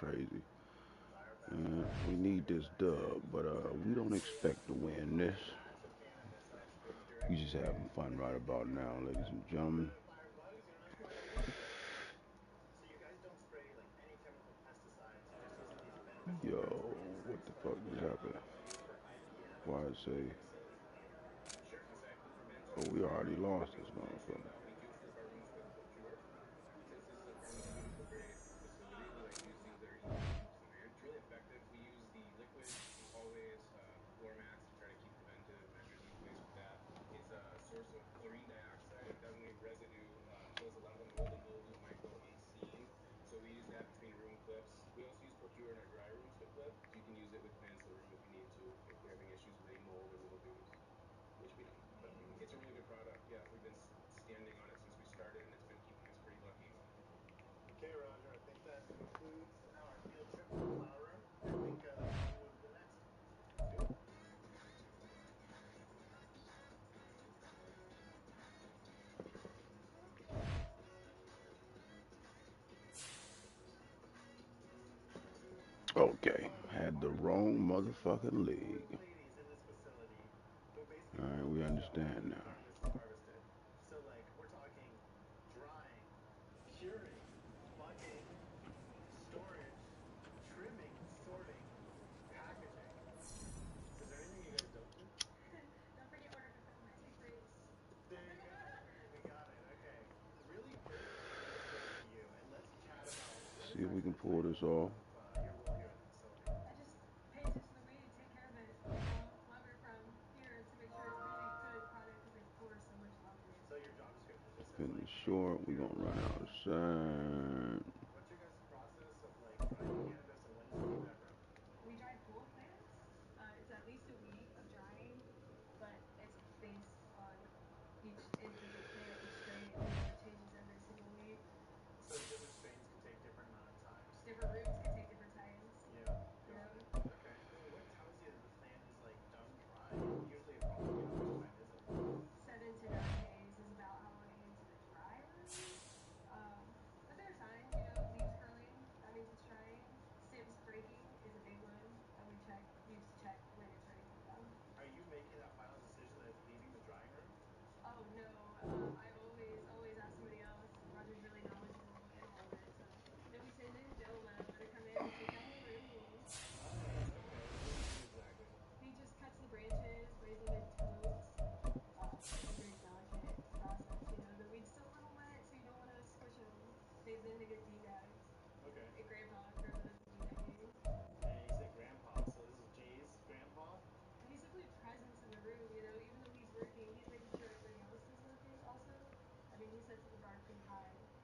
crazy. We need this dub, but we don't expect to win this. We just having fun right about now, ladies and gentlemen. Yo, what the fuck just happened? Why it say, oh, we already lost this motherfucker. Okay, had the wrong motherfucking league. All right, we understand now. See if we can pull this off. Finish short. We gonna run out of sand.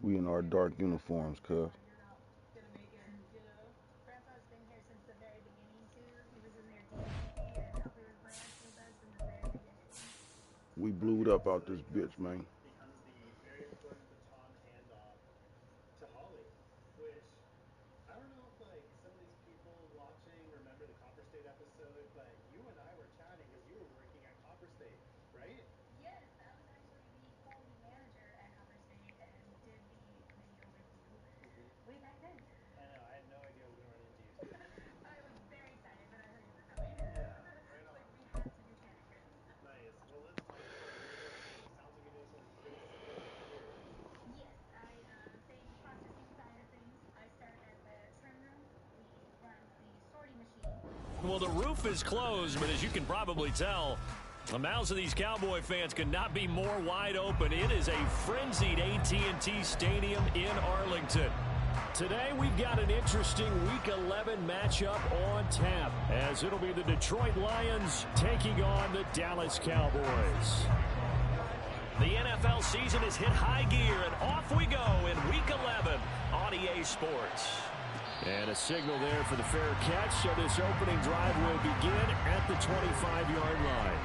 We in our dark uniforms, cuz. We blued up out this bitch, man. Well, the roof is closed, but as you can probably tell, the mouths of these Cowboy fans could not be more wide open. It is a frenzied AT&T Stadium in Arlington. Today, we've got an interesting Week 11 matchup on tap, as it'll be the Detroit Lions taking on the Dallas Cowboys. The NFL season has hit high gear, and off we go in Week 11 on EA Sports. And a signal there for the fair catch, so this opening drive will begin at the 25-yard line.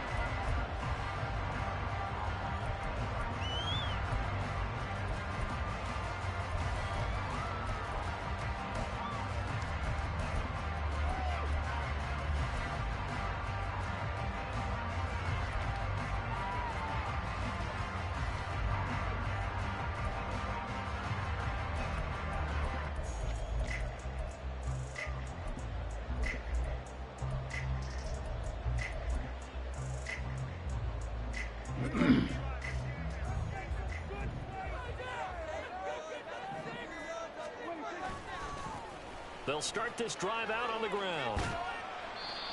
They'll start this drive out on the ground.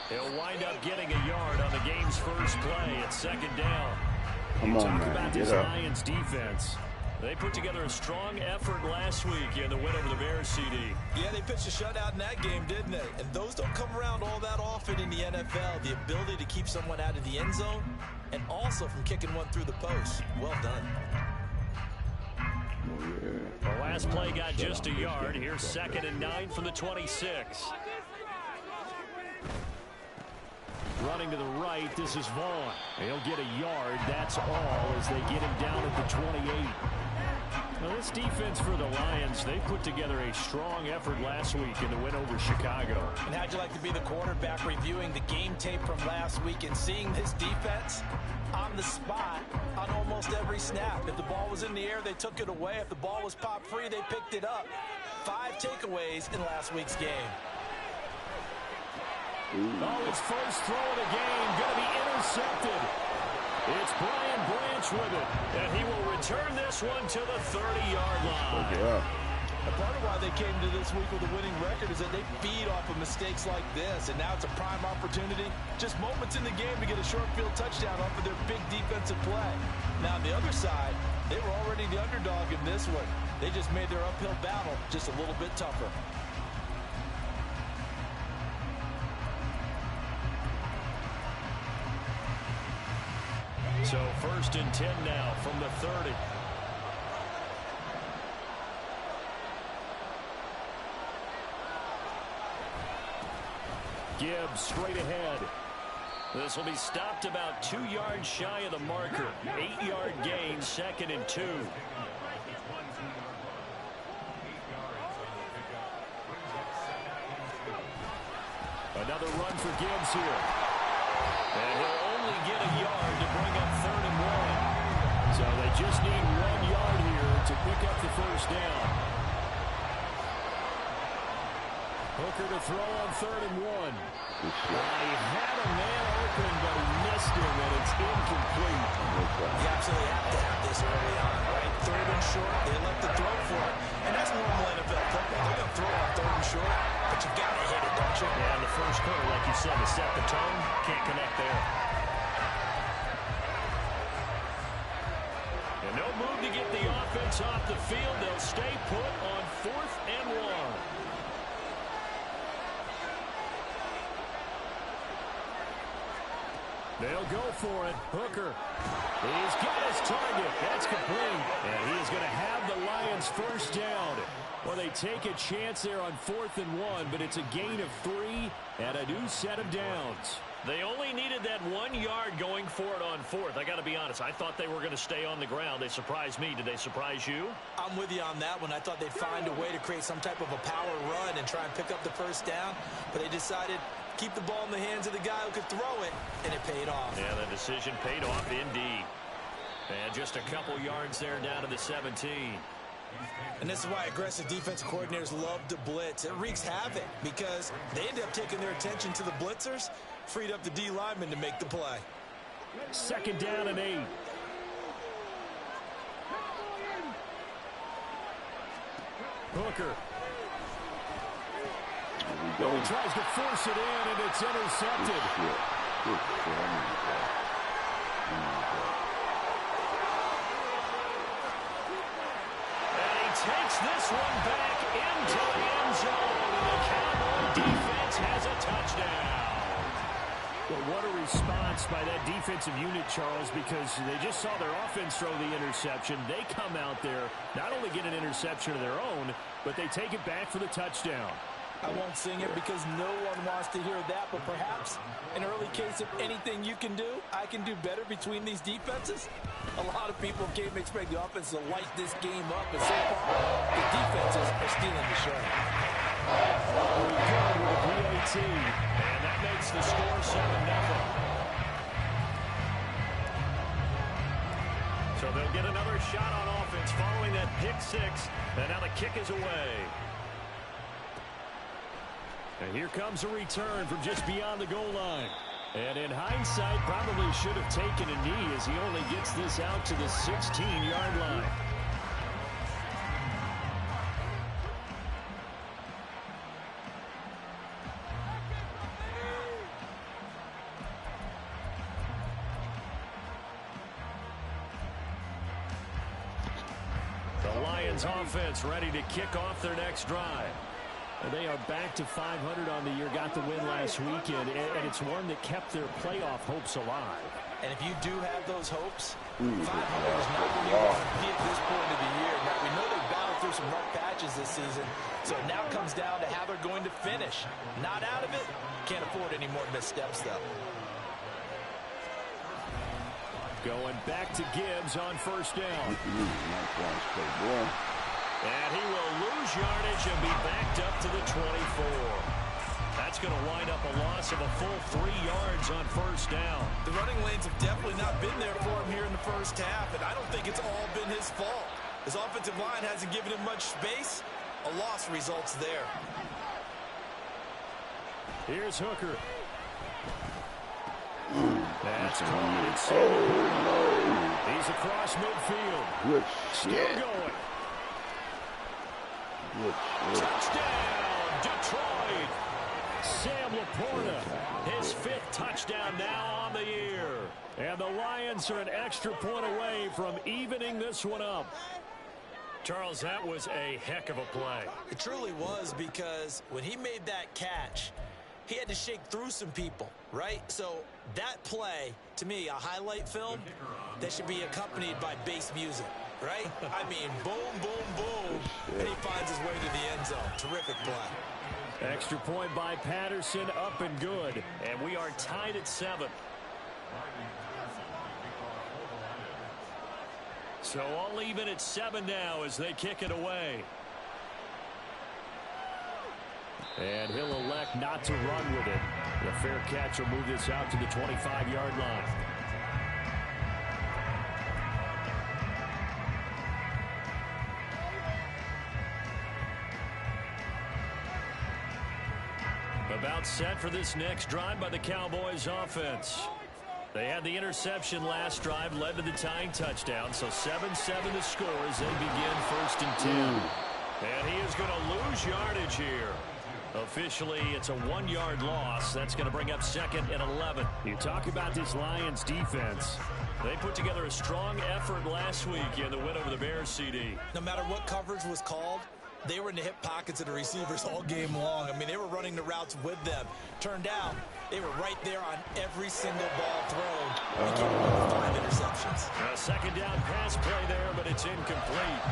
He'll wind up getting a yard on the game's first play at second down. Come on, Talk man. about Get this up. Lions defense. They put together a strong effort last week in the win over the Bears, CD. Yeah, they pitched a shutout in that game, didn't they? And those don't come around all that often in the NFL. The ability to keep someone out of the end zone and also from kicking one through the post. Well done. Oh, yeah. The last play got just a yard. Here's 2nd and 9 from the 26. Running to the right, this is Vaughn. He'll get a yard, that's all, as they get him down at the 28. Now this defense for the Lions, they put together a strong effort last week in the win over Chicago. And how'd you like to be the quarterback reviewing the game tape from last week and seeing this defense on the spot on almost every snap? If the ball was in the air, they took it away. If the ball was popped free, they picked it up. 5 takeaways in last week's game. Oh, his first throw of the game going to be intercepted. It's Brian Branch with it, and he will return this one to the 30-yard line. A part of why they came to this week with a winning record is that they feed off of mistakes like this, and now it's a prime opportunity, just moments in the game to get a short field touchdown off of their big defensive play. Now, on the other side, they were already the underdog in this one. They just made their uphill battle just a little bit tougher. So 1st and 10 now from the 30. Gibbs straight ahead. This will be stopped about 2 yards shy of the marker. 8-yard gain, 2nd and 2. Another run for Gibbs here. And he'll only get a yard to bring up 3rd and 1. So they just need 1 yard here to pick up the first down. Hooker to throw on 3rd and 1. He had a man open, but he missed him, and it's incomplete. You absolutely have to have this early on, right? 3rd and short, they elect to throw for it. And that's normal NFL football. They're going to throw on 3rd and short, but you got to hit it, don't you? Yeah, in the first quarter, like you said, to set the tone, can't connect there. And no move to get the offense off the field. They'll stay put on 4th and 1. They'll go for it. Hooker. He's got his target. That's complete. And he is going to have the Lions first down. Well, they take a chance there on 4th and 1, but it's a gain of 3 and a new set of downs. They only needed that 1 yard going for it on 4th. I got to be honest. I thought they were going to stay on the ground. They surprised me. Did they surprise you? I'm with you on that one. I thought they'd find a way to create some type of a power run and try and pick up the first down, but they decided keep the ball in the hands of the guy who could throw it, and it paid off. Yeah, the decision paid off indeed. And just a couple yards there down to the 17. And this is why aggressive defensive coordinators love to blitz. It wreaks havoc because they end up taking their attention to the blitzers, freed up the D lineman to make the play. 2nd down and 8. Hooker. He tries to force it in, and it's intercepted. And he takes this one back into the end zone, and the Cowboy defense has a touchdown. Well, what a response by that defensive unit, Charles, because they just saw their offense throw the interception. They come out there, not only get an interception of their own, but they take it back for the touchdown. I won't sing it because no one wants to hear that, but perhaps an early case of anything you can do, I can do better between these defenses. A lot of people came to expect the offense to light this game up, and so far, the defenses are stealing the show. We go with a PAT, and that makes the score 7-0. So they'll get another shot on offense following that pick six, and now the kick is away. And here comes a return from just beyond the goal line. And in hindsight, probably should have taken a knee as he only gets this out to the 16-yard line. The Lions offense ready to kick off their next drive. And they are back to 500 on the year, got the win last weekend, and it's one that kept their playoff hopes alive. And if you do have those hopes, 500 is not where you want to be at this point of the year. Now, we know they've battled through some rough patches this season, so it now comes down to how they're going to finish. Not out of it. Can't afford any more missteps, though. Going back to Gibbs on first down. And he will lose yardage and be backed up to the 24. That's going to wind up a loss of a full 3 yards on first down. The running lanes have definitely not been there for him here in the first half, and I don't think it's all been his fault. His offensive line hasn't given him much space. A loss results there. Here's Hooker. That's caught. He's across midfield. Still going. Touchdown, Detroit. Sam Laporta, his 5th touchdown now on the year. And the Lions are an extra point away from evening this one up. Charles, that was a heck of a play. It truly was, because when he made that catch, he had to shake through some people, right? So that play, to me, a highlight film that should be accompanied by bass music. Right? I mean, boom, boom, boom, and he finds his way to the end zone. Terrific play. Extra point by Patterson, up and good. And we are tied at 7. So all even at 7 now as they kick it away. And he'll elect not to run with it. The fair catch will move this out to the 25-yard line. About set for this next drive by the Cowboys offense. They had the interception last drive, led to the tying touchdown, so 7-7 the score as they begin 1st and 10. And he is going to lose yardage here. Officially, it's a 1-yard loss. That's going to bring up 2nd and 11. You talk about this Lions defense. They put together a strong effort last week in the win over the Bears, CD. No matter what coverage was called, they were in the hip pockets of the receivers all game long. I mean, they were running the routes with them. Turned out, they were right there on every single ball thrown. They came up with 5 interceptions. A 2nd down pass play there, but it's incomplete.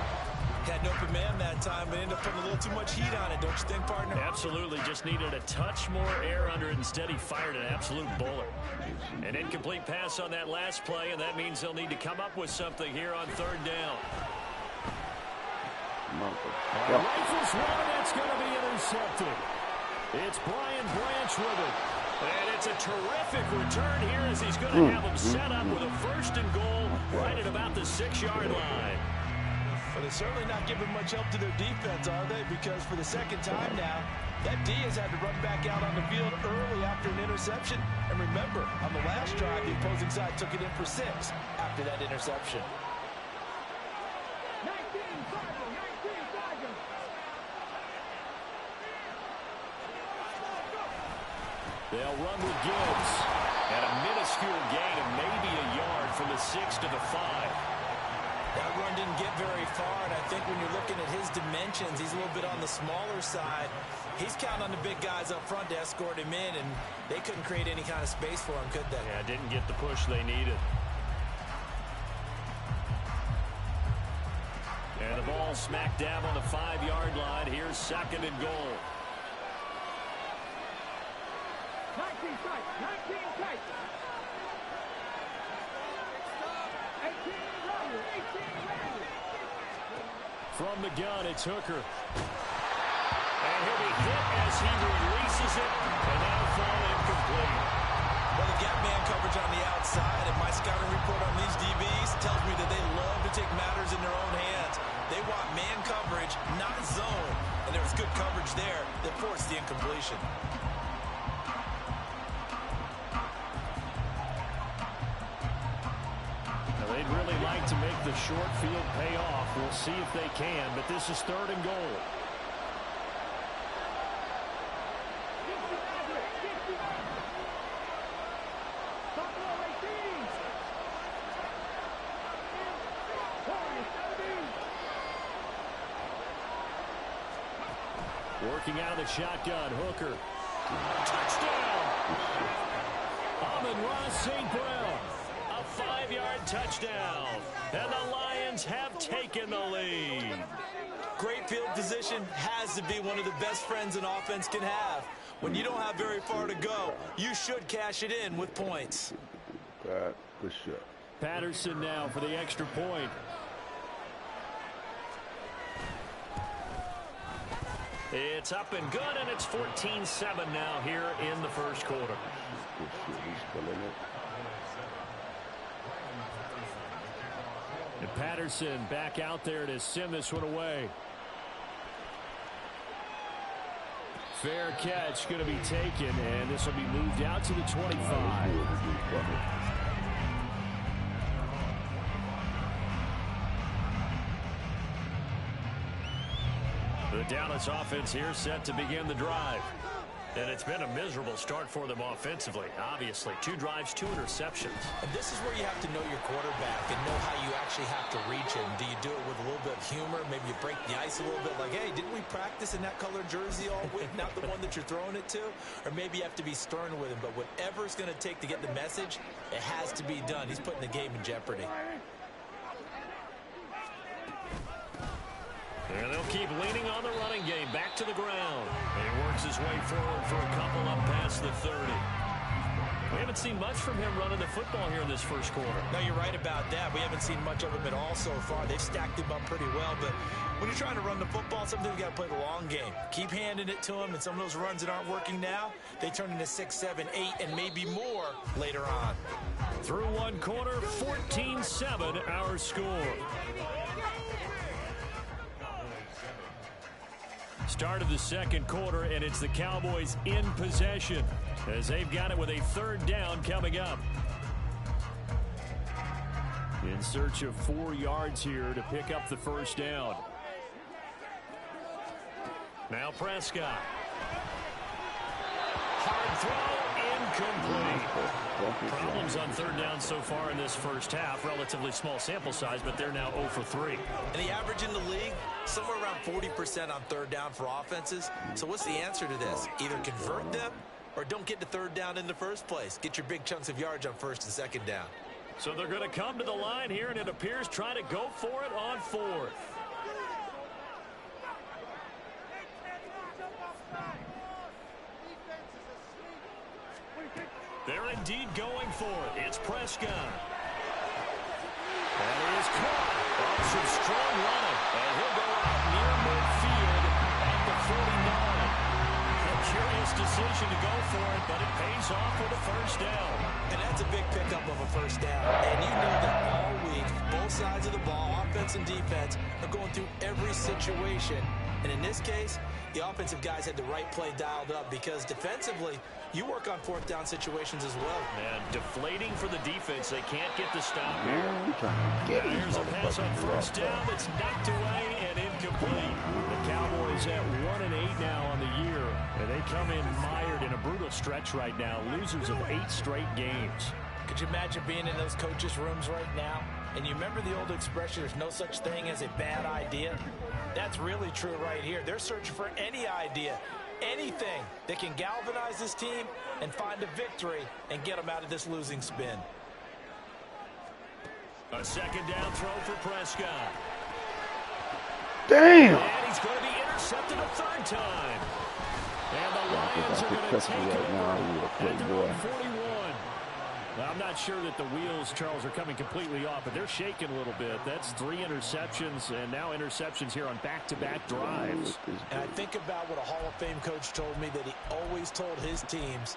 Had an open man that time, but ended up putting a little too much heat on it, don't you think, partner? Absolutely. Just needed a touch more air under it. Instead, he fired an absolute bullet. An incomplete pass on that last play, and that means they'll need to come up with something here on 3rd down. Rifles one, it's going to be intercepted. It's Brian Branch with it. And it's a terrific return here as he's going to have them set up with a 1st and goal right at about the 6-yard line. Well, they're certainly not giving much help to their defense, are they? Because for the 2nd time now, that D has had to run back out on the field early after an interception. And remember, on the last drive, the opposing side took it in for 6 after that interception. They'll run with Gibbs. And a minuscule gain of maybe a yard from the 6 to the 5. That run didn't get very far, and I think when you're looking at his dimensions, he's a little bit on the smaller side. He's counting on the big guys up front to escort him in, and they couldn't create any kind of space for him, could they? Yeah, didn't get the push they needed. And the ball smack dab on the 5-yard line. Here's 2nd and goal. 19 tight, 19 tight. 18 runner, 18 runner. From the gun, it's Hooker. And he'll be hit as he releases it, and that'll fall incomplete. Well, the gap man coverage on the outside, and my scouting report on these DBs tells me that they love to take matters in their own hands. They want man coverage, not zone. And there was good coverage there that forced the incompletion. They'd really like to make the short field pay off. We'll see if they can, but this is 3rd and goal. Working out of the shotgun, Hooker. Touchdown! Amon-Ra St. Brown. A 5-yard touchdown. And the Lions have taken the lead. Great field position has to be one of the best friends an offense can have. When you don't have very far to go, you should cash it in with points. Good shot. Patterson now for the extra point. It's up and good, and it's 14-7 now here in the first quarter. Good shit. He's still in it. And Patterson back out there to send this one away. Fair catch going to be taken, and this will be moved out to the 25. The Dallas offense here set to begin the drive. And it's been a miserable start for them offensively, obviously. 2 drives, 2 interceptions. And this is where you have to know your quarterback and know how you actually have to reach him. Do you do it with a little bit of humor? Maybe you break the ice a little bit like, hey, didn't we practice in that colored jersey all week? Not the one that you're throwing it to? Or maybe you have to be stern with him. But whatever it's going to take to get the message, it has to be done. He's putting the game in jeopardy. And they'll keep leaning on the running game. Back to the ground. And he works his way forward for a couple up past the 30. We haven't seen much from him running the football here in this first quarter. No, you're right about that. We haven't seen much of him at all so far. They've stacked him up pretty well. But when you're trying to run the football, sometimes you got to play the long game. Keep handing it to him. And some of those runs that aren't working now, they turn into 6, 7, 8, and maybe more later on. Through one quarter, 14-7 our score. Start of the second quarter, and it's the Cowboys in possession as they've got it with a 3rd down coming up. In search of 4 yards here to pick up the first down. Now Prescott. Hard throw, incomplete. Problems on 3rd down so far in this first half. Relatively small sample size, but they're now 0 for 3. And the average in the league, somewhere around 40% on 3rd down for offenses. So what's the answer to this? Either convert them or don't get to 3rd down in the first place. Get your big chunks of yards on 1st and 2nd down. So they're going to come to the line here, and it appears trying to go for it on 4th. They're indeed going for it. It's Prescott. And he is caught on some strong running. And he'll go out near midfield at the 49. A curious decision to go for it, but it pays off for the first down. And that's a big pickup of a first down. And you know that all week, both sides of the ball, offense and defense, are going through every situation. And in this case, the offensive guys had the right play dialed up because defensively, you work on 4th down situations as well. And deflating for the defense. They can't get the stop. Here's a pass on 1st down that's knocked away and incomplete. The Cowboys at 1-8 now on the year. And they come in mired in a brutal stretch right now. Losers of 8 straight games. Could you imagine being in those coaches' rooms right now? And you remember the old expression, there's no such thing as a bad idea? That's really true right here. They're searching for any idea, anything that can galvanize this team and find a victory and get them out of this losing spin. A 2nd down throw for Prescott. Damn! And he's going to be intercepted a 3rd time. And the Lions are going to take it at their own 41. Well, I'm not sure that the wheels, Charles, are coming completely off, but they're shaking a little bit. That's 3 interceptions, and now interceptions here on back-to-back drives. And I think about what a Hall of Fame coach told me, that he always told his teams,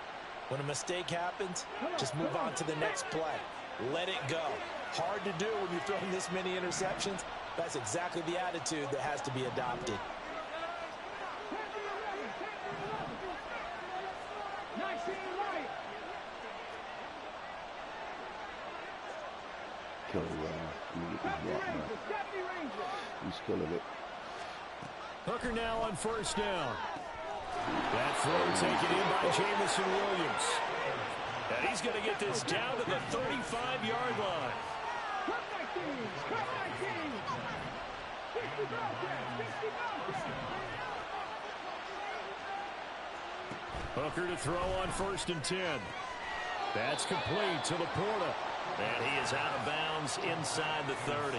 when a mistake happens, just move on to the next play. Let it go. Hard to do when you're throwing this many interceptions. That's exactly the attitude that has to be adopted. Killer Good block back. He's killing it. Hooker now on first down. That throw taken in by Jamison Williams. And he's going to get this down to the 35-yard line. Hooker to throw on 1st and 10. That's complete to Laporta. And he is out of bounds inside the 30.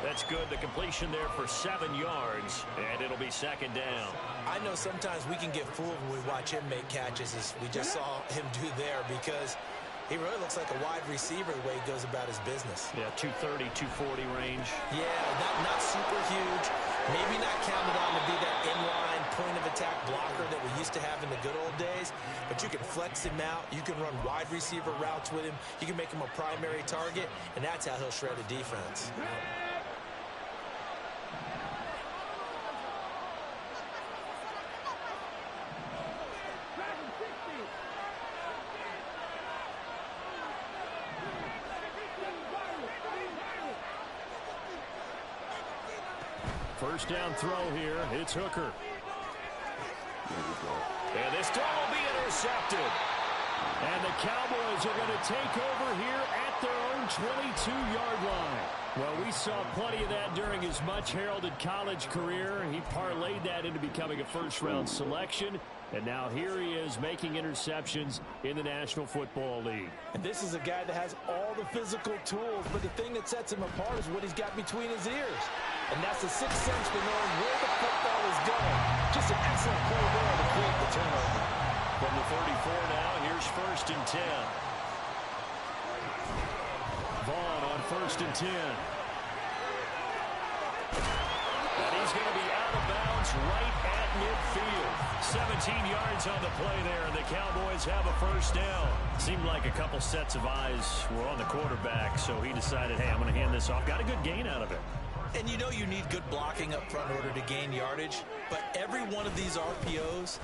That's good. The completion there for 7 yards, and it'll be 2nd down. I know sometimes we can get fooled when we watch him make catches, as we just saw him do there, because he really looks like a wide receiver the way he goes about his business. Yeah, 230, 240 range. Yeah, not super huge. Maybe not counted on to be that inline point-of-attack blocker that we used to have in the good old days, but you can flex him out. You can run wide receiver routes with him. You can make him a primary target, and that's how he'll shred a defense. First down throw here. It's Hooker. And this throw will be intercepted. And the Cowboys are going to take over here at their own 22-yard line. Well, we saw plenty of that during his much-heralded college career. He parlayed that into becoming a first-round selection. And now here he is making interceptions in the National Football League. And this is a guy that has all the physical tools, but the thing that sets him apart is what he's got between his ears. And that's the sixth sense for knowing where the football is going. Just an excellent play there to create the turnover. From the 34 now, here's 1st and 10. Vaughn on 1st and 10. And he's going to be out of bounds right at midfield. 17 yards on the play there, and the Cowboys have a first down. Seemed like a couple sets of eyes were on the quarterback, so he decided, hey, I'm going to hand this off. Got a good gain out of it. And you know you need good blocking up front in order to gain yardage, but every one of these RPOs,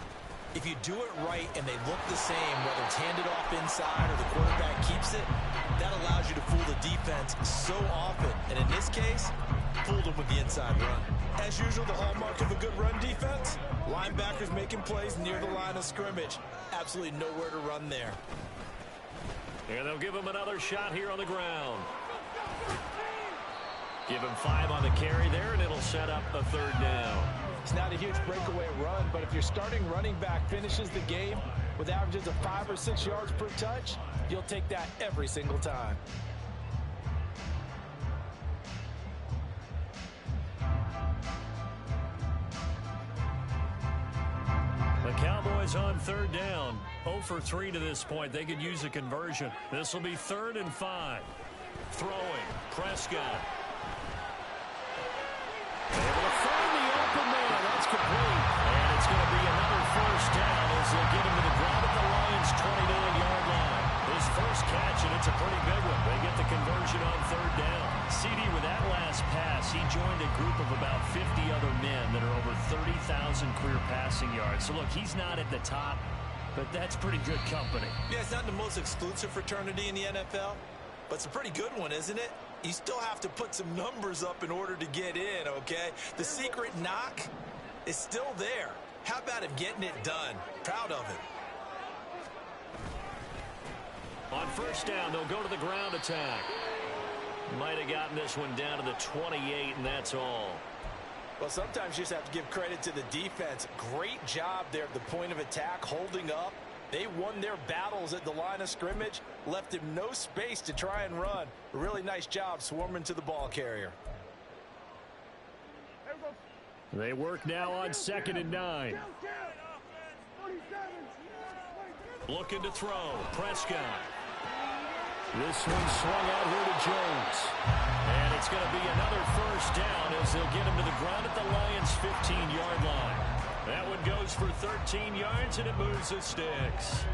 if you do it right and they look the same, whether it's handed off inside or the quarterback keeps it, that allows you to fool the defense so often. And in this case, fooled them with the inside run. As usual, the hallmark of a good run defense, linebackers making plays near the line of scrimmage. Absolutely nowhere to run there. And they'll give him another shot here on the ground. Give him 5 on the carry there, and it'll set up a 3rd down. It's not a huge breakaway run, but if your starting running back finishes the game with averages of 5 or 6 yards per touch, you'll take that every single time. The Cowboys on 3rd down. 0 for 3 to this point. They could use a conversion. This will be 3rd and 5. Throwing. Prescott. Able to find the open man. That's complete. And it's going to be another first down as they get him to the ground at the Lions' 29-yard line. His first catch, and it's a pretty big one. They get the conversion on 3rd down. CD, with that last pass, he joined a group of about 50 other men that are over 30,000 career passing yards. So, look, he's not at the top, but that's pretty good company. Yeah, it's not the most exclusive fraternity in the NFL, but it's a pretty good one, isn't it? You still have to put some numbers up in order to get in, okay? The secret knock is still there. How about him getting it done? Proud of him. On first down, they'll go to the ground attack. Might have gotten this one down to the 28, and that's all. Well, sometimes you just have to give credit to the defense. Great job there at the point of attack, holding up. They won their battles at the line of scrimmage, left him no space to try and run. A really nice job swarming to the ball carrier. They work now on 2nd and 9. Looking to throw. Prescott. This one swung out here to Jones. And it's going to be another first down as they'll get him to the ground at the Lions' 15-yard line. That one goes for 13 yards, and it moves the sticks.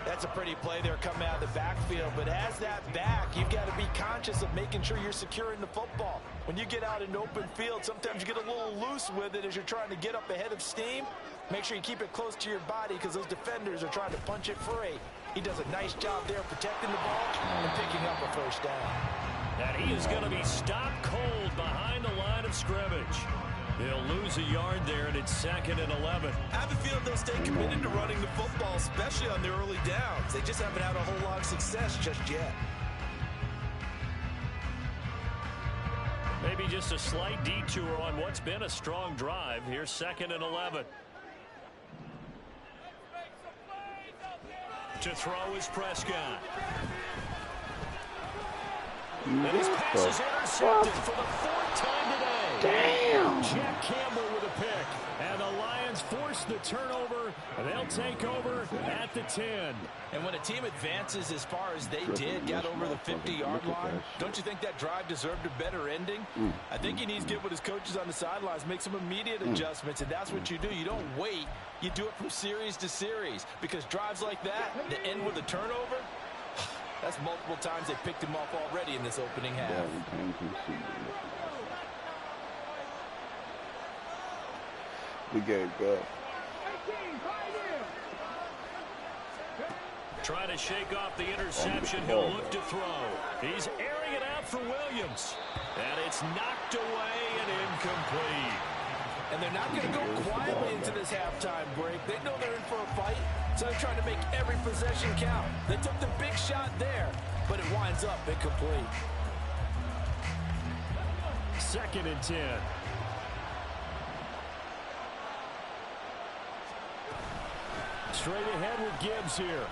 That's a pretty play there coming out of the backfield, but as that back, you've got to be conscious of making sure you're securing the football. When you get out in open field, sometimes you get a little loose with it as you're trying to get up ahead of steam. Make sure you keep it close to your body because those defenders are trying to punch it free. He does a nice job there protecting the ball and picking up a first down. And he is going to be stopped cold behind the line of scrimmage. He'll lose a yard there, and it's 2nd and 11. I have a feeling they'll stay committed to running the football, especially on the early downs. They just haven't had a whole lot of success just yet. Maybe just a slight detour on what's been a strong drive. Here's 2nd and 11. To throw is Prescott. And his pass is intercepted for the 4th time today. Damn! Jack Campbell with a pick. And the Lions force the turnover, and they'll take over at the 10. And when a team advances as far as they did, got over the 50-yard line, don't you think that drive deserved a better ending? I think he needs to get with his coaches on the sidelines, make some immediate adjustments, and that's what you do. You don't wait. You do it from series to series, because drives like that, that end with a turnover, that's multiple times they picked him off already in this opening half. We gave go. Trying to shake off the interception. He'll look to throw. He's airing it out for Williams. And it's knocked away and incomplete. And they're not going to go quietly into this halftime break. They know they're in for a fight, so they're trying to make every possession count. They took the big shot there, but it winds up incomplete. 2nd and 10. Straight ahead with Gibbs here.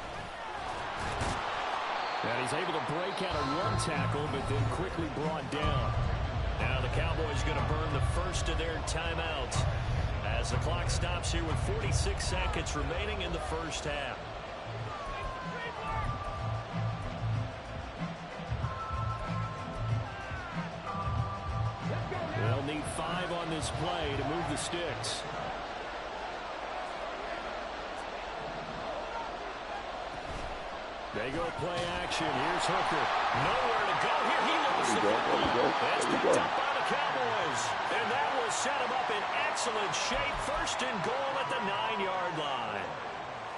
And he's able to break out of one tackle, but then quickly brought down. Now the Cowboys going to burn the first of their timeouts as the clock stops here with 46 seconds remaining in the first half. They'll need 5 on this play to move the sticks. They go play action. Here's Hooker. Nowhere to go here. He lost the football. That's picked up by the Cowboys. And that will set him up in excellent shape. 1st and goal at the 9-yard line.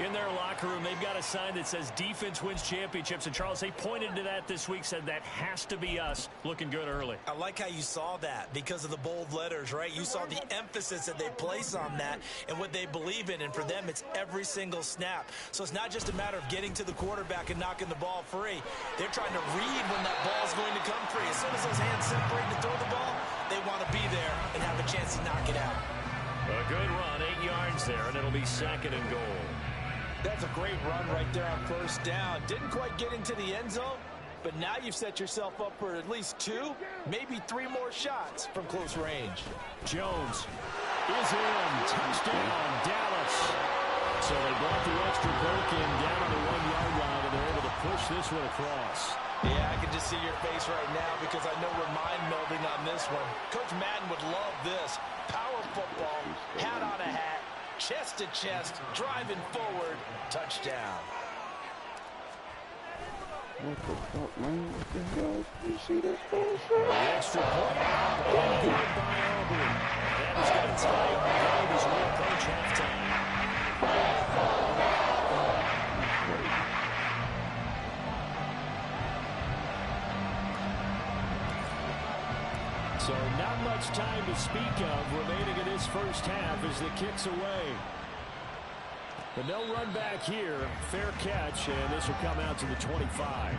In their locker room, they've got a sign that says defense wins championships. And, Charles, they pointed to that this week, said that has to be us. Looking good early. I like how you saw that because of the bold letters, right? You saw the emphasis that they place on that and what they believe in. And for them, it's every single snap. So it's not just a matter of getting to the quarterback and knocking the ball free. They're trying to read when that ball is going to come free. As soon as those hands separate to throw the ball, they want to be there and have a chance to knock it out. A good run, 8 yards there, and it'll be 2nd and goal. That's a great run right there on 1st down. Didn't quite get into the end zone, but now you've set yourself up for at least 2, maybe 3 more shots from close range. Jones is in. Touchdown, Dallas. So they brought the extra break in down on the 1-yard line, and they're able to push this one across. Yeah, I can just see your face right now because I know we're mind melding on this one. Coach Madden would love this. Power football, hat on a hat, chest to chest, driving forward, touchdown. What the fuck, man? What the hell? You see this bullshit? The extra point, and good by Auburn. That is going to tie our game as we approach halftime. So not much time to speak of remaining in this first half as the kick's away. But no run back here. Fair catch, and this will come out to the 25.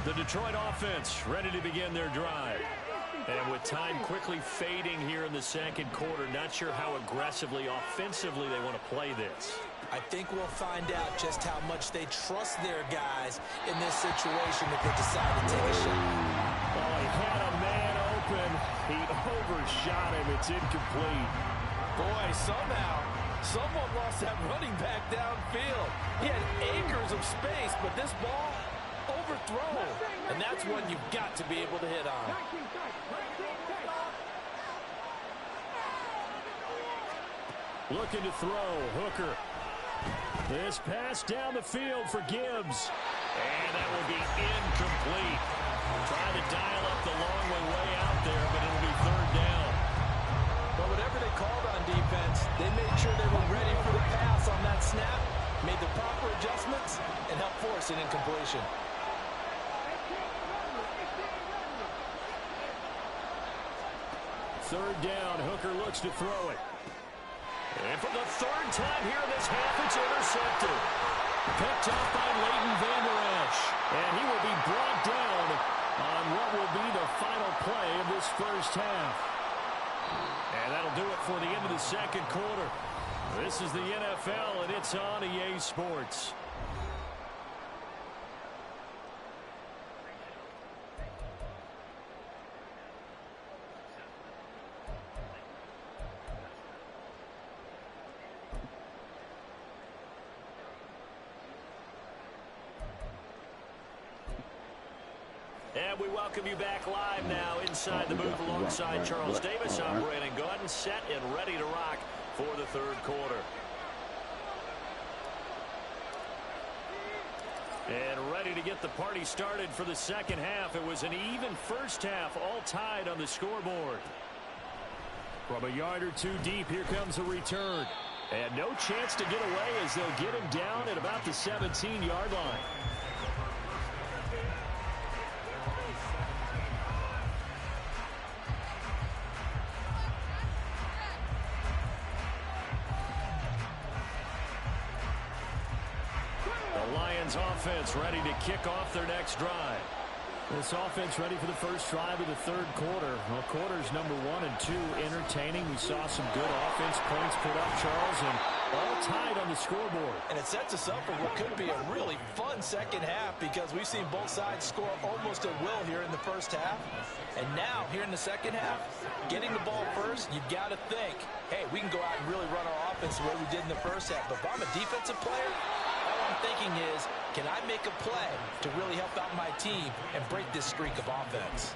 The Detroit offense ready to begin their drive. And with time quickly fading here in the second quarter, not sure how aggressively, offensively they want to play this. I think we'll find out just how much they trust their guys in this situation if they decide to take a shot. Oh, he had a man open. He overshot him. It's incomplete. Boy, somehow, someone lost that running back downfield. He had acres of space, but this ball overthrown. And that's one you've got to be able to hit on. Looking to throw. Hooker. This pass down the field for Gibbs. And that will be incomplete. Trying to dial up the long way out there, but it'll be third down. But whatever they called on defense, they made sure they were ready for the pass on that snap, made the proper adjustments, and helped force an incompletion. Third down, Hooker looks to throw it. And for the third time here in this half, it's intercepted. Picked up by Leighton Vander Esch. And he will be brought down on what will be the final play of this first half. And that'll do it for the end of the second quarter. This is the NFL, and it's on EA Sports. And we welcome you back live now inside the booth alongside Charles Davis. I'm Brandon Gordon, set and ready to rock for the third quarter. And ready to get the party started for the second half. It was an even first half, all tied on the scoreboard. From a yard or two deep, here comes a return. And no chance to get away as they'll get him down at about the 17-yard line. Offense ready to kick off their next drive. This offense ready for the first drive of the third quarter. Well, quarters number 1 and 2 entertaining. We saw some good offense points put up, Charles, and all tied on the scoreboard. And it sets us up for what could be a really fun second half because we've seen both sides score almost at will here in the first half. And now, here in the second half, getting the ball first, you've got to think, hey, we can go out and really run our offense the way we did in the first half. But if I'm a defensive player, all I'm thinking is, can I make a play to really help out my team and break this streak of offense?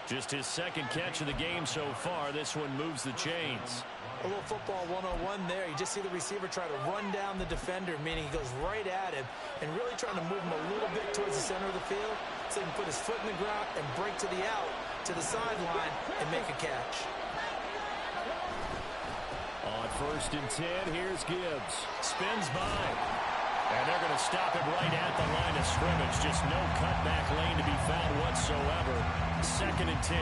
Just his second catch of the game so far. This one moves the chains. A little football 101 there. You just see the receiver try to run down the defender, meaning he goes right at him and really trying to move him a little bit towards the center of the field so he can put his foot in the ground and break to the out, to the sideline, and make a catch. On 1st and 10, here's Gibbs. Spins by. And they're going to stop him right at the line of scrimmage. Just no cutback lane to be found whatsoever. 2nd and 10.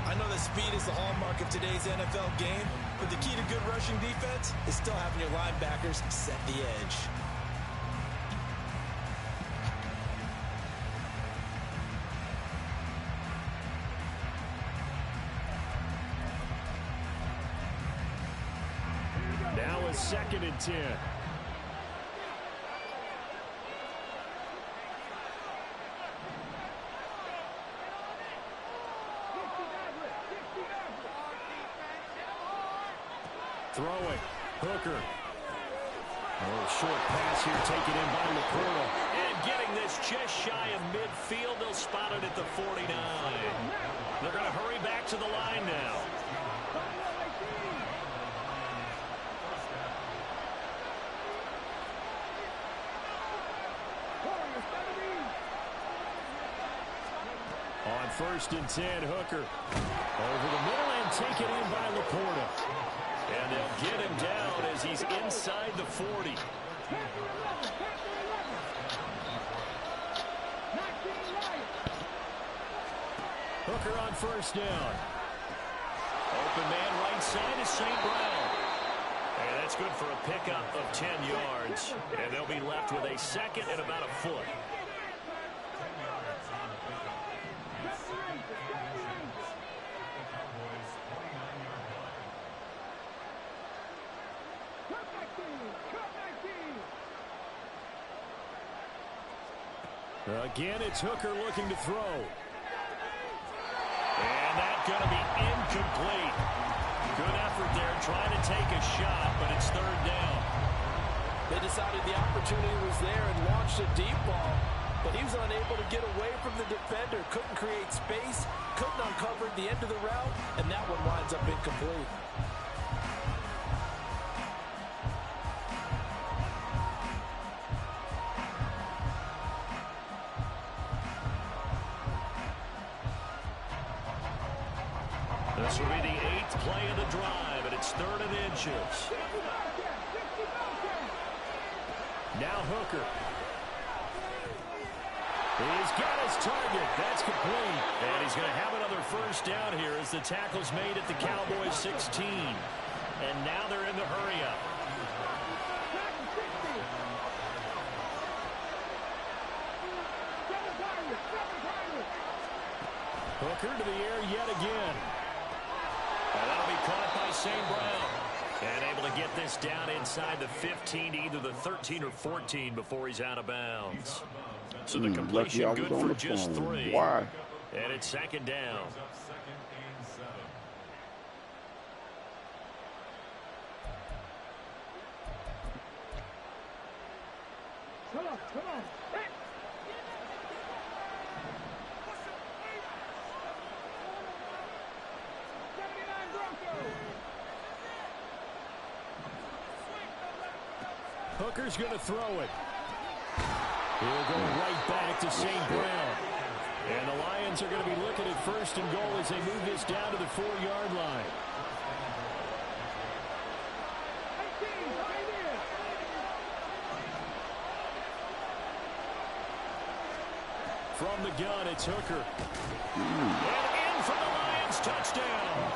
I know that speed is the hallmark of today's NFL game, but the key to good rushing defense is still having your linebackers set the edge. Now a 2nd and 10. Throwing. Hooker. A little short pass here taken in by Laporta. And getting this just shy of midfield. They'll spot it at the 49. They're going to hurry back to the line now. On 1st and 10, Hooker. Over the middle and taken in by Laporta. And they'll get him down as he's inside the 40. Hooker on 1st down. Open man right side is St. Brown. And that's good for a pickup of 10 yards. And they'll be left with a 2nd and about a foot. Again, it's Hooker looking to throw. And that's going to be incomplete. Good effort there trying to take a shot, but it's 3rd down. They decided the opportunity was there and launched a deep ball, but he was unable to get away from the defender, couldn't create space, couldn't uncover the end of the route, and that one winds up incomplete. This will be the 8th play of the drive, and it's 3rd and inches. Now Hooker. He's got his target. That's complete. And he's going to have another first down here as the tackle's made at the Cowboys 16. And now they're in the hurry-up. Hooker to the air yet again. And that'll be caught by St. Brown. And able to get this down inside the 15, either the 13 or 14 before he's out of bounds. So the completion good for just 3. Why? And it's 2nd down. Come on, come on. Hey. Hooker's going to throw it. He'll go right back to St. Brown. And the Lions are going to be looking at 1st and goal as they move this down to the 4-yard line. From the gun, it's Hooker. And in for the Lions touchdown.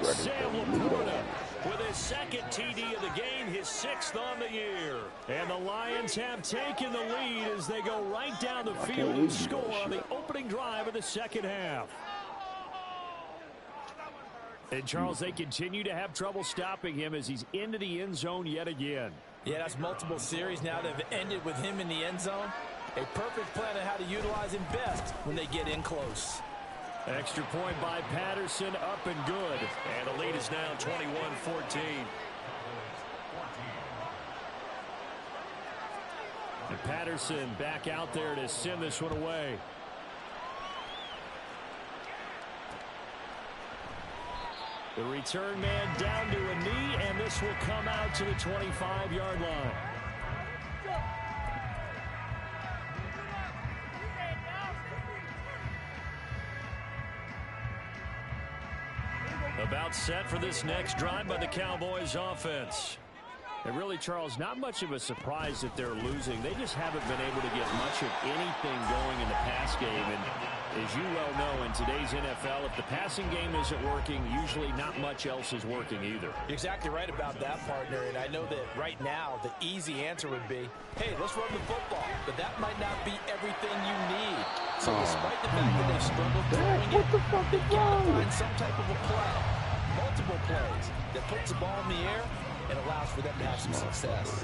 Sam Laporta with his 2nd TD of the game, his 6th on the year. And the Lions have taken the lead as they go right down the field and score on the opening drive of the 2nd half. And, Charles, they continue to have trouble stopping him as he's into the end zone yet again. Yeah, that's multiple series now that have ended with him in the end zone. A perfect plan on how to utilize him best when they get in close. Extra point by Patterson, up and good. And the lead is now 21-14. And Patterson back out there to send this one away. The return man down to a knee, and this will come out to the 25-yard line. About set for this next drive by the Cowboys offense. And really, Charles, not much of a surprise that they're losing. They just haven't been able to get much of anything going in the pass game. And as you well know, in today's NFL, if the passing game isn't working, usually not much else is working either. You're exactly right about that, partner. And I know that right now the easy answer would be, hey, let's run the football. But that might not be everything you need. So despite the fact that they've struggled throwing it, they've got to find some type of a play, multiple plays, that puts the ball in the air and allows for them to have some success.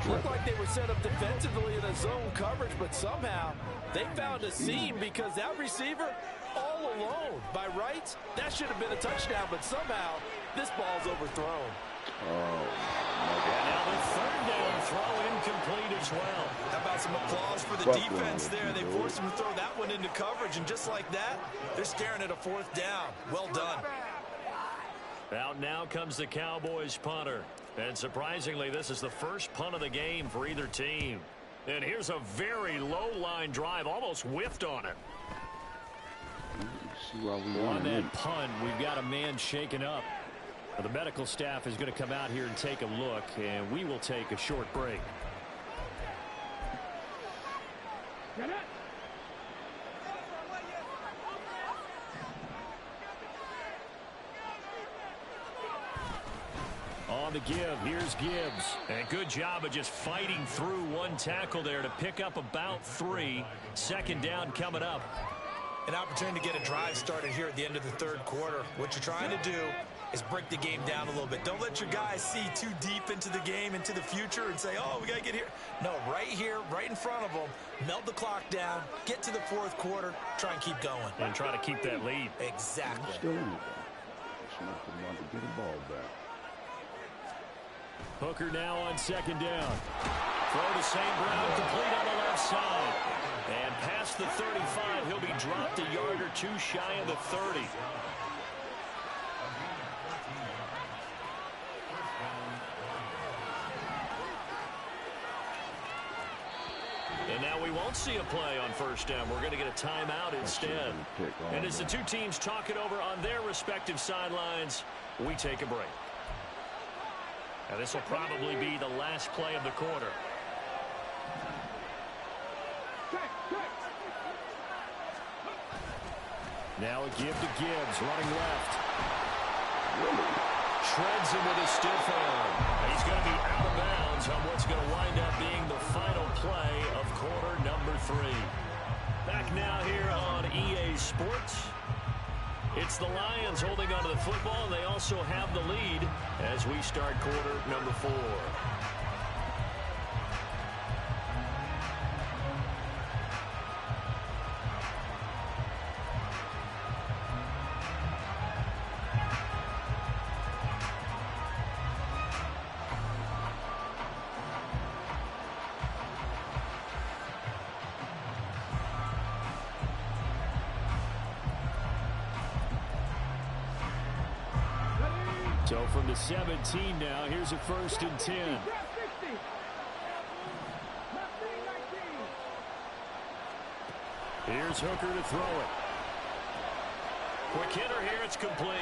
Looked like they were set up defensively in a zone coverage, but somehow they found a seam because that receiver all alone. By rights, that should have been a touchdown, but somehow this ball's overthrown. And now the 3rd down throw incomplete as well. How about some applause for the defense there? They forced him to throw that one into coverage, and just like that, they're staring at a 4th down. Well done. Out now comes the Cowboys punter. And surprisingly, this is the first punt of the game for either team. And here's a very low-line drive, almost whiffed on it. On that punt, we've got a man shaken up. The medical staff is going to come out here and take a look, and we will take a short break. On the give, here's Gibbs. And good job of just fighting through one tackle there to pick up about 3. 2nd down coming up. An opportunity to get a drive started here at the end of the 3rd quarter. What you're trying to do is break the game down a little bit. Don't let your guys see too deep into the game, into the future, and say, oh, we got to get here. No, right here, right in front of them, melt the clock down, get to the 4th quarter, try and keep going. And try to keep that lead. Exactly. Still in it, though. To get the ball back. Hooker now on 2nd down. Throw to St. Brown, complete on the left side. And past the 35, he'll be dropped a yard or 2 shy of the 30. And And now we won't see a play on first down. We're going to get a timeout instead. And as the two teams talk it over on their respective sidelines, we take a break. Now this will probably be the last play of the quarter. Now a give to Gibbs, running left. Shreds him with a stiff arm. He's going to be out of bounds on what's going to wind up being the final play of quarter number 3. Back now here on EA Sports. It's the Lions holding onto the football, and they also have the lead as we start quarter number 4. So from the 17 now, here's a 1st and 10. Here's Hooker to throw it. Quick hitter here, it's complete.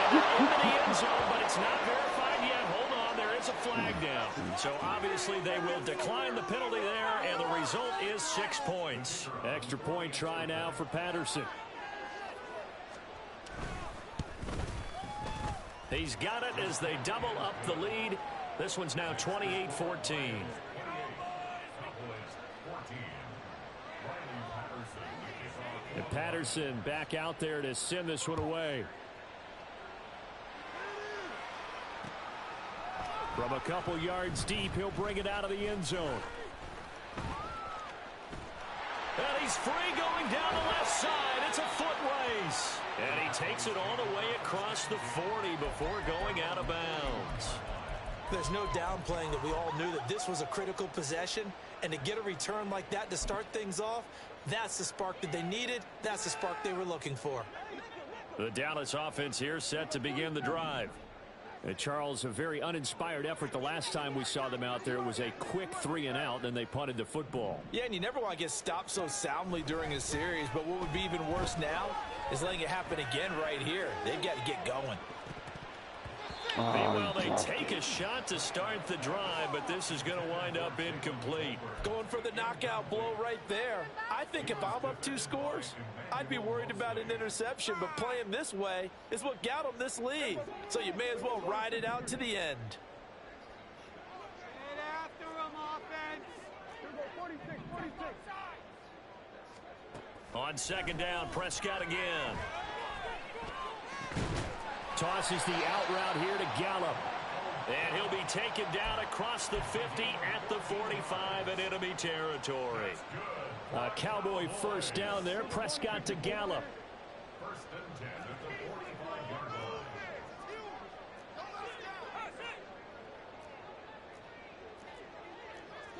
And into the end zone, but it's not verified yet. Hold on, there is a flag down. So obviously they will decline the penalty there, and the result is 6 points. Extra point try now for Patterson. He's got it as they double up the lead. This one's now 28-14. And Patterson back out there to send this one away. From a couple yards deep, he'll bring it out of the end zone. And he's free going down the left side. It's a foot race. And he takes it all the way across the 40 before going out of bounds. There's no downplaying that we all knew that this was a critical possession. And to get a return like that to start things off, that's the spark that they needed. That's the spark they were looking for. The Dallas offense here set to begin the drive. And Charles, a very uninspired effort the last time we saw them out there. It was a quick 3 and out, then they punted the football. Yeah, and you never want to get stopped so soundly during a series, but what would be even worse now is letting it happen again right here. They've got to get going. Meanwhile, they take a shot to start the drive, but this is going to wind up incomplete. Going for the knockout blow right there. I think if I'm up 2 scores, I'd be worried about an interception, but playing this way is what got them this lead. So you may as well ride it out to the end. Get after him, offense. 46, 46. On 2nd down, Prescott again. Tosses the out route here to Gallup. And he'll be taken down across the 50 at the 45 in enemy territory. A Cowboy 1st down there. Prescott to Gallup.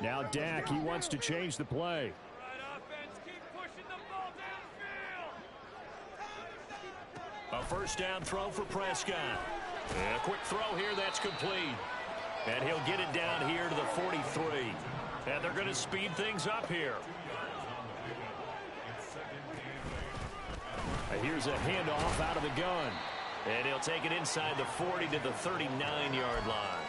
Now Dak, he wants to change the play. A 1st down throw for Prescott. And a quick throw here, that's complete. And he'll get it down here to the 43. And they're going to speed things up here. Here's a handoff out of the gun. And he'll take it inside the 40 to the 39-yard line.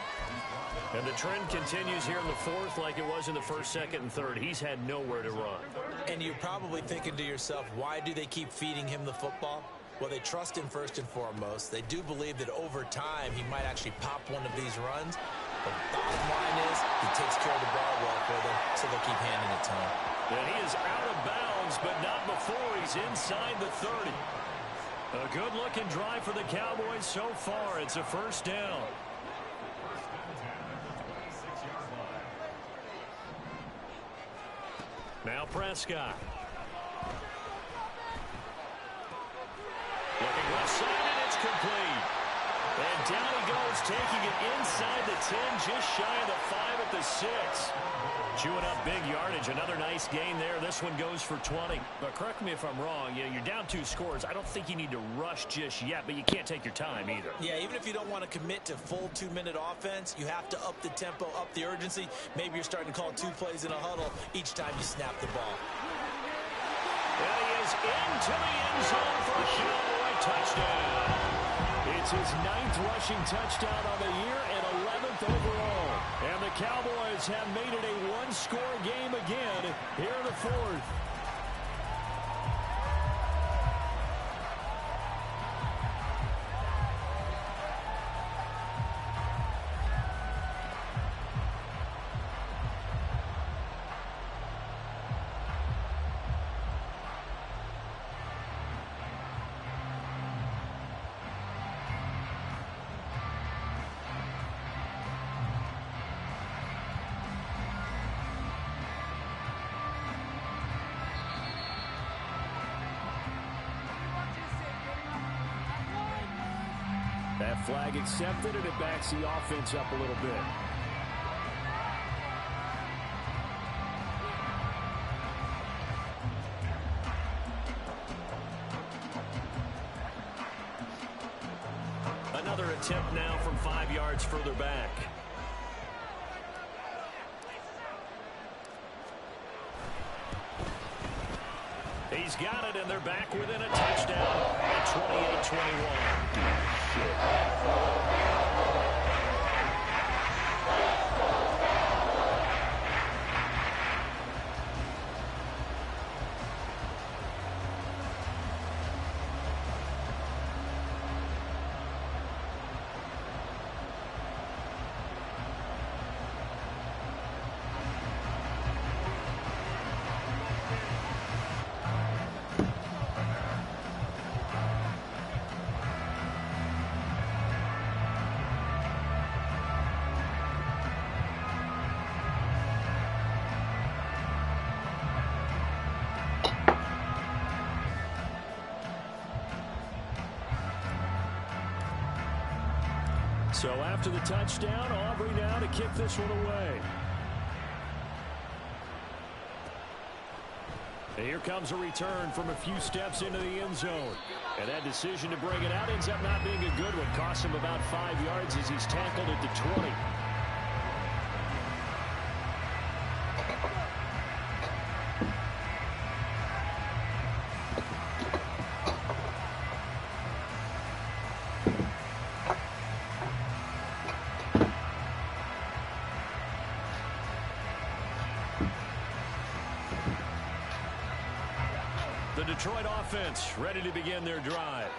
And the trend continues here in the 4th like it was in the 1st, 2nd, and 3rd. He's had nowhere to run. And you're probably thinking to yourself, why do they keep feeding him the football? Well, they trust him first and foremost. They do believe that over time he might actually pop one of these runs. But bottom line is he takes care of the ball well for them, so they'll keep handing it to him. And he is out of bounds, but not before he's inside the 30. A good-looking drive for the Cowboys so far. It's a 1st down. Now Prescott. Looking left side, and it's complete. And down he goes, taking it inside the 10, just shy of the 5 at the 6. Chewing up big yardage. Another nice gain there. This one goes for 20. But correct me if I'm wrong. You know, you're down 2 scores. I don't think you need to rush just yet, but you can't take your time either. Yeah, even if you don't want to commit to full 2-minute offense, you have to up the tempo, up the urgency. Maybe you're starting to call 2 plays in a huddle each time you snap the ball. And he is into the end zone for a Cowboy touchdown. It's his 9th rushing touchdown on the year and 11th overall. And the Cowboys have made it a 1-score game again here in the 4th. That flag accepted, and it backs the offense up a little bit. Another attempt now from 5 yards further back. He's got it, and they're back within a touchdown at 28-21. So after the touchdown, Aubrey now to kick this one away. And here comes a return from a few steps into the end zone. And that decision to bring it out ends up not being a good one. Costs him about 5 yards as he's tackled at the 20. The Detroit offense ready to begin their drive.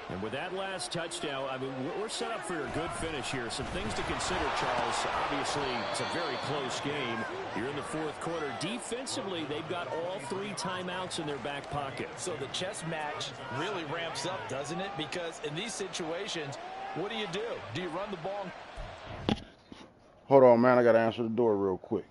And with that last touchdown, I mean, we're set up for a good finish here. Some things to consider, Charles. Obviously, it's a very close game. You're in the 4th quarter. Defensively, they've got all 3 timeouts in their back pocket. So the chess match really ramps up, doesn't it? Because in these situations, what do? Do you run the ball? Hold on, man. I got to answer the door real quick.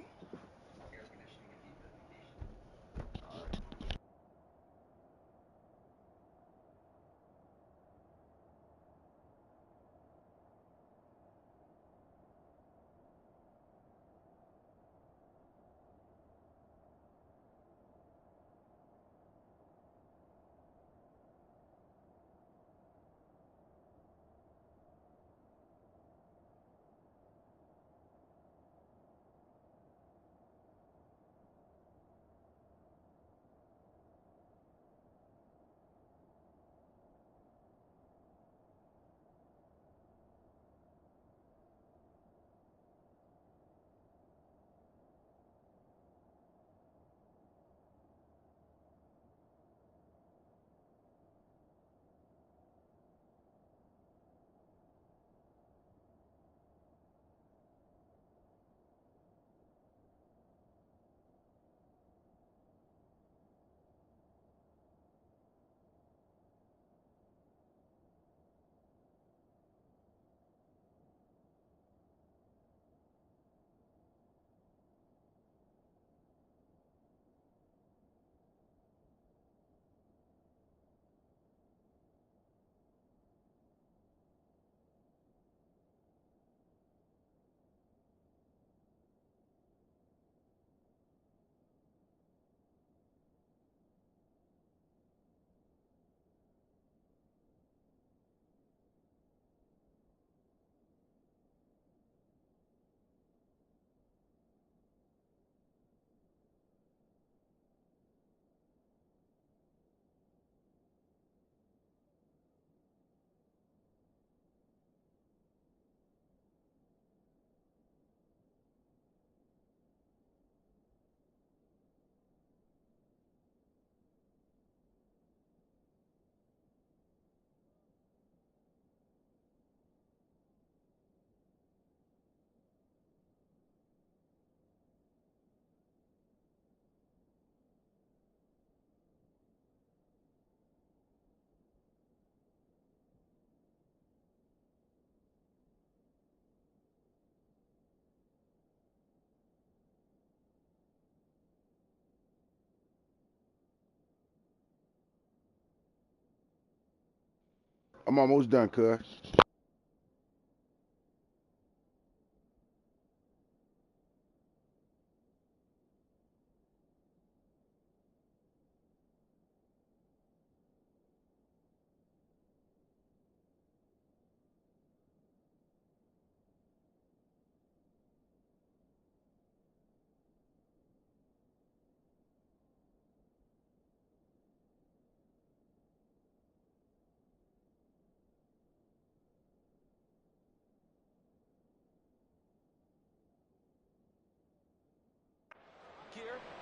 I'm almost done, cuz.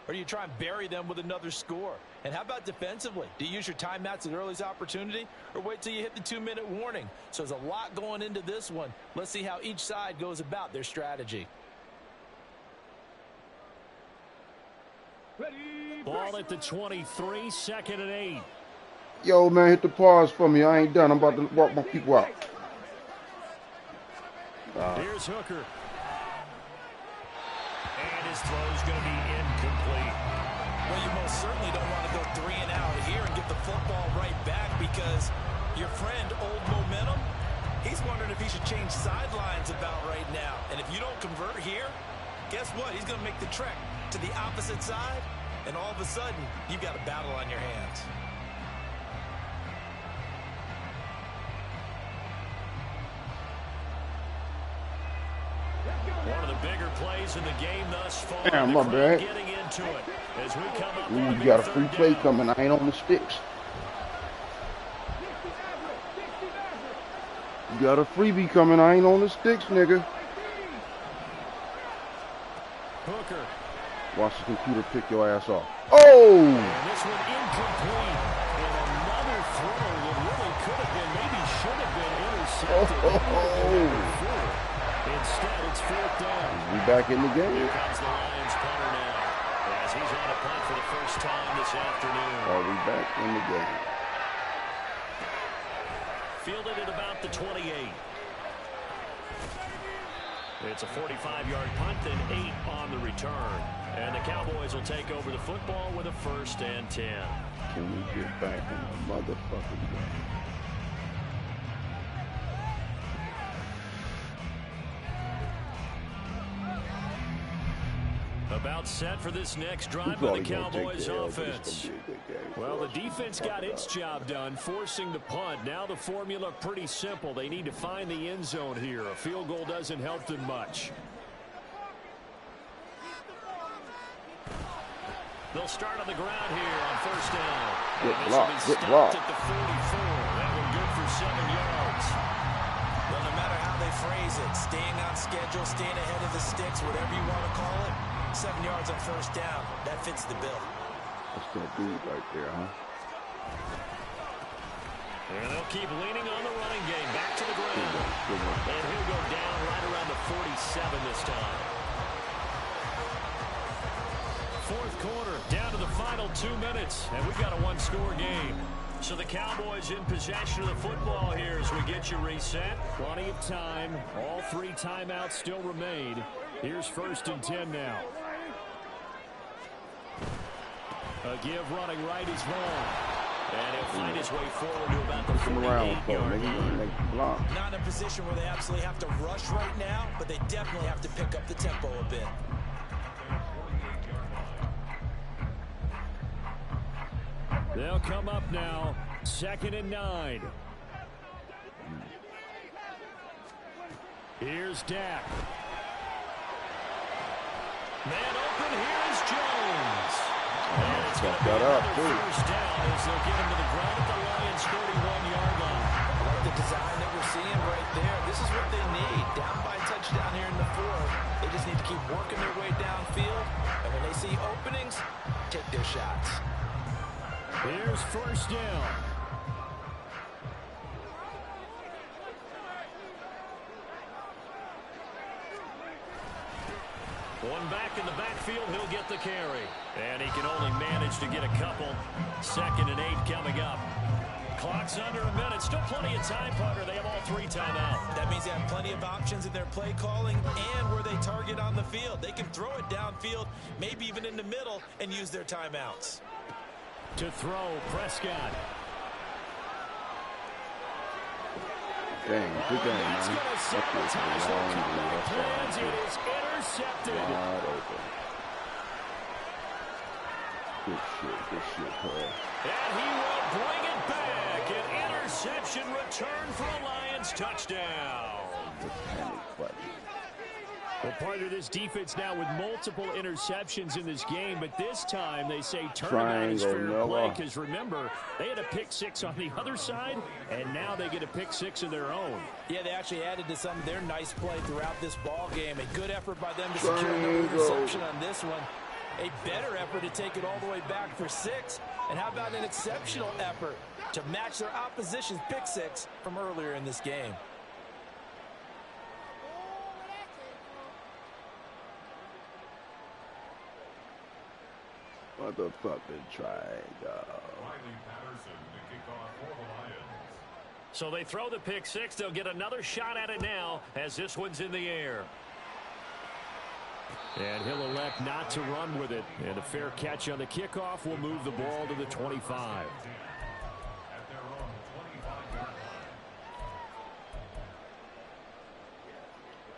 Or do you try and bury them with another score? And how about defensively? Do you use your timeouts at earliest opportunity, or wait till you hit the 2-minute warning? So there's a lot going into this one. Let's see how each side goes about their strategy. Ball at the 23, 2nd and 8. Yo, man, hit the pause for me. I ain't done. I'm about to walk my people out. Here's Hooker. And his throw's going to be incomplete. Well, you most certainly don't want to go 3 and out here and get the football right back, because your friend, Old Momentum, he's wondering if he should change sidelines about right now. And if you don't convert here, guess what? He's going to make the trek to the opposite side, and all of a sudden, you've got a battle on your hands. One of the bigger plays in the game thus far. Damn, my bad. Getting into it as we come up. Ooh, you got a free play coming. I ain't on the sticks. You got a freebie coming. I ain't on the sticks, nigga. Hooker. Watch the computer pick your ass off. Oh! And this one incomplete. And another throw that really could have been, maybe should have been intercepted. Instead, it's 4th down. We back in the game. Here comes the Lions punter now, as he's on a punt for the first time this afternoon. Are we back in the game? Fielded at about the 28. It's a 45-yard punt and 8 on the return. And the Cowboys will take over the football with a 1st and 10. Can we get back in the motherfucking game? About set for this next drive by the Cowboys offense. Well, the defense got its job done, forcing the punt. Now the formula pretty simple. They need to find the end zone here. A field goal doesn't help them much. They'll start on the ground here on 1st down. Good block, good block. At the 44. That one good for 7 yards. Well, no matter how they phrase it, staying on schedule, staying ahead of the sticks, whatever you want to call it, 7 yards on 1st down. That fits the bill. That's that dude right there, huh? And they'll keep leaning on the running game. Back to the ground. Good one. And he'll go down right around the 47 this time. 4th quarter, down to the final 2 minutes. And we've got a 1-score game. So the Cowboys in possession of the football here as we get you reset. Plenty of time. All 3 timeouts still remain. Here's 1st and 10 now. A give running right is wrong. And he'll find his way forward to about the 48-yard line. Not in a position where they absolutely have to rush right now, but they definitely have to pick up the tempo a bit. They'll come up now. 2nd and 9. Here's Dak. Man open, here's Jones. And it's going to be another 1st down as they'll get him to the ground at the Lions' 31-yard line. I like the design that we're seeing right there. This is what they need. Down by a touchdown here in the 4th. They just need to keep working their way downfield. And when they see openings, take their shots. Here's 1st down. One back in the backfield, he'll get the carry. And he can only manage to get a couple. 2nd and 8 coming up. Clock's under a minute. Still plenty of time, Parker. They have all 3 timeouts. That means they have plenty of options in their play calling and where they target on the field. They can throw it downfield, maybe even in the middle, and use their timeouts. To throw, Prescott. Dang, good game, That's man. going to That's it. sabotage their Long comeback dude. plans. That's It is intercepted. wide open. Good shit, cuz. And he will bring it back. An interception return for a Lions touchdown. The panic button. Well, part of this defense now with multiple interceptions in this game, but this time they say turnabout is fair play because remember, they had a pick six on the other side, and now they get a pick six of their own. Yeah, they actually added to some of their nice play throughout this ball game. A good effort by them to secure another interception on this one. A better effort to take it all the way back for 6. And how about an exceptional effort to match their opposition's pick six from earlier in this game? Motherfucking triangle. So they throw the pick six. They'll get another shot at it now as this one's in the air. And he'll elect not to run with it. And a fair catch on the kickoff will move the ball to the 25.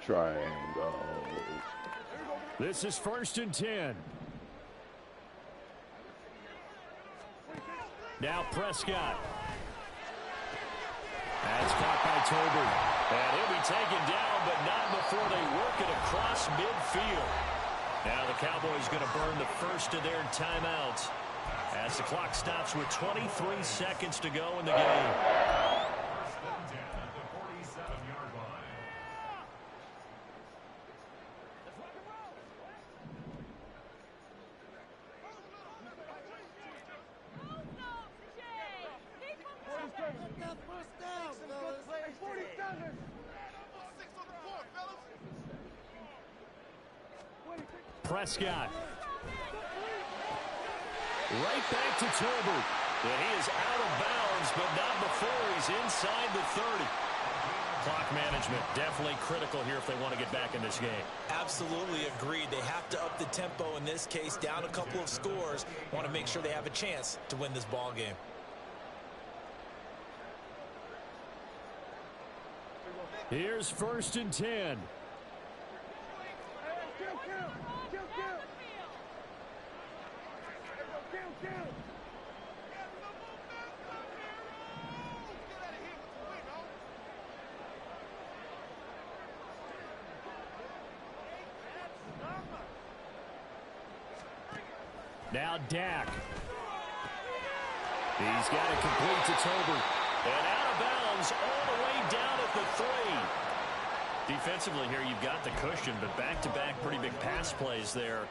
Triangle. This is 1st and 10. Now Prescott. That's caught by Tolbert. And he'll be taken down, but not before they work it across midfield. Now the Cowboys going to burn the first of their timeouts as the clock stops with 23 seconds to go in the game. Prescott. Right back to Tolbert. And he is out of bounds, but not before he's inside the 30. Clock management definitely critical here if they want to get back in this game. Absolutely agreed. They have to up the tempo in this case, down a couple of scores. Want to make sure they have a chance to win this ball game. Here's 1st and 10. Now Dak. He's got it complete to Tolbert. And out of bounds all the way down at the 3. Defensively here, you've got the cushion, but back-to-back pretty big pass plays there.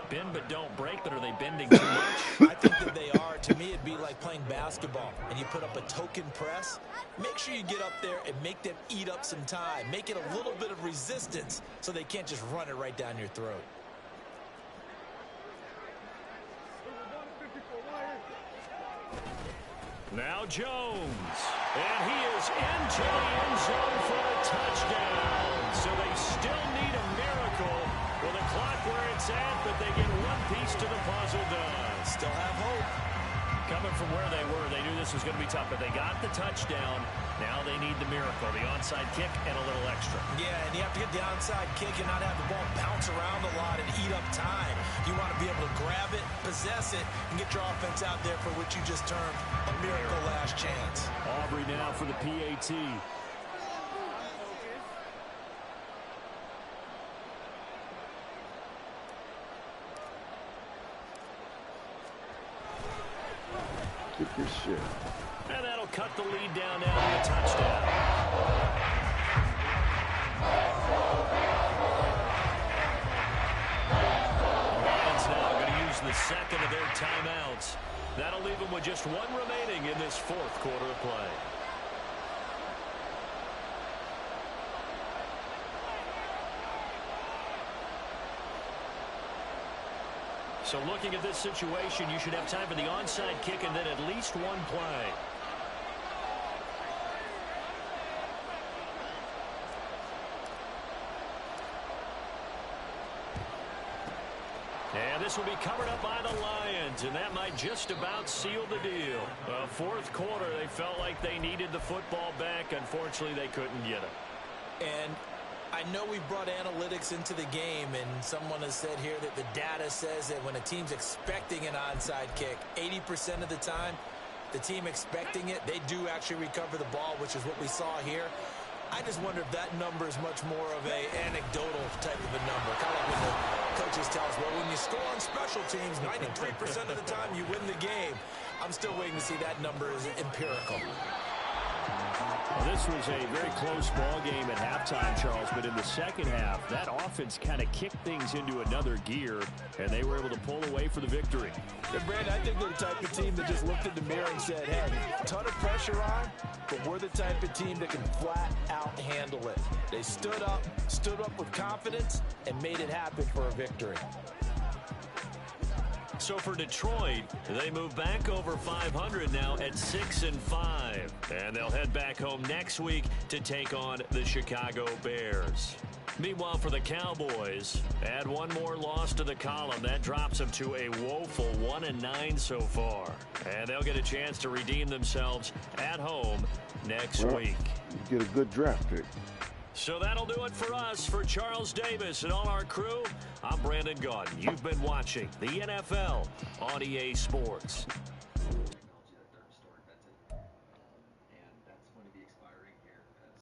Bend but don't break, but are they bending too much? I think that they are. To me, it'd be like playing basketball, and you put up a token press. Make sure you get up there and make them eat up some time. Make it a little bit of resistance so they can't just run it right down your throat. Now Jones. And he is into the end zone for a touchdown. So they still need a miracle with a clock where it's at, but they get one piece to the puzzle done. Still have hope. Coming from where they were, they knew this was going to be tough, but they got the touchdown. Now they need the miracle, the onside kick and a little extra. Yeah, and you have to get the onside kick and not have the ball bounce around a lot and eat up time. You want to be able to grab it, possess it, and get your offense out there for what you just termed a miracle last chance. Aubrey now for the PAT. Get this shit. And that'll cut the lead down now to a touchdown. The Lions now going to use the second of their timeouts. That'll leave them with just one remaining in this 4th quarter of play. So looking at this situation, you should have time for the onside kick and then at least one play. And this will be covered up by the Lions, and that might just about seal the deal. Fourth quarter, they felt like they needed the football back. Unfortunately, they couldn't get it. And I know we've brought analytics into the game, and someone has said here that the data says that when a team's expecting an onside kick, 80% of the time, the team expecting it, they do actually recover the ball, which is what we saw here. I just wonder if that number is much more of a anecdotal type of a number. Kind of like when the coaches tell us, well, when you score on special teams, 93% of the time you win the game. I'm still waiting to see that number is empirical. Well, this was a very close ball game at halftime, Charles, but in the second half, that offense kind of kicked things into another gear, and they were able to pull away for the victory. And Brandon, I think they're the type of team that just looked in the mirror and said, hey, a ton of pressure on, but we're the type of team that can flat out handle it. They stood up with confidence, and made it happen for a victory. So for Detroit, they move back over 500 now at 6-5. And they'll head back home next week to take on the Chicago Bears. Meanwhile, for the Cowboys, add one more loss to the column. That drops them to a woeful 1-9 so far. And they'll get a chance to redeem themselves at home next week. You get a good draft pick. So that'll do it for us. For Charles Davis and all our crew, I'm Brandon Gaudin. You've been watching the NFL on EA Sports.